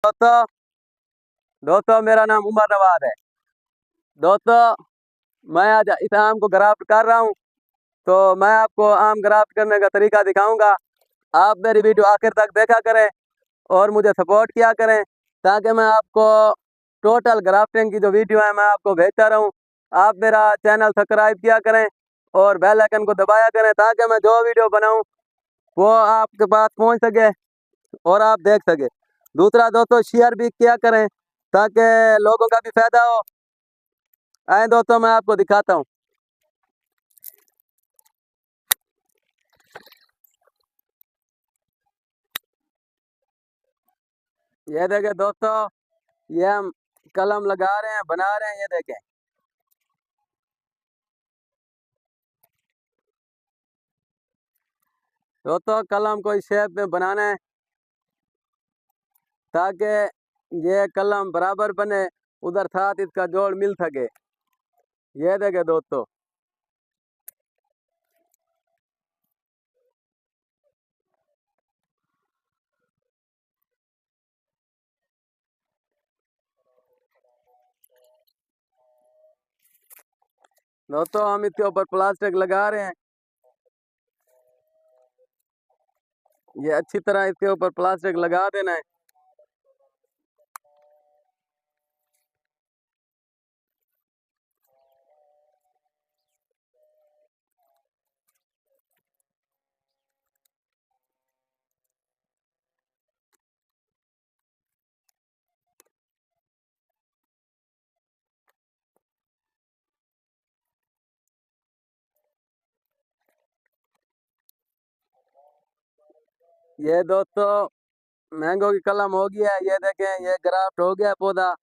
दोस्तों दोस्तों मेरा नाम उमर नवाज है। दोस्तों मैं आज इस आम को ग्राफ्ट कर रहा हूँ। तो मैं आपको आम ग्राफ्ट करने का तरीका दिखाऊंगा। आप मेरी वीडियो आखिर तक देखा करें और मुझे सपोर्ट किया करें, ताकि मैं आपको टोटल ग्राफ्टिंग की जो वीडियो है मैं आपको भेजता रहूँ। आप मेरा चैनल सब्सक्राइब किया करें और बेल आइकन को दबाया करें, ताकि मैं जो वीडियो बनाऊँ वो आपके पास पहुँच सके और आप देख सके। दूसरा दोस्तों, शेयर भी किया करें ताकि लोगों का भी फायदा हो। आए दोस्तों, मैं आपको दिखाता हूँ। ये देखें दोस्तों, ये हम कलम लगा रहे हैं, बना रहे हैं। ये देखें दोस्तों, कलम को इस शेप में बनाना है ताकि ये कलम बराबर बने, उधर साथ इसका जोड़ मिल सके। ये देखें दोस्तों, हम इसके ऊपर प्लास्टिक लगा रहे हैं। ये अच्छी तरह इसके ऊपर प्लास्टिक लगा देना है। ये दोस्तों मैंगो की कलम हो गया है। ये देखें, ये ग्राफ्ट हो गया पौधा।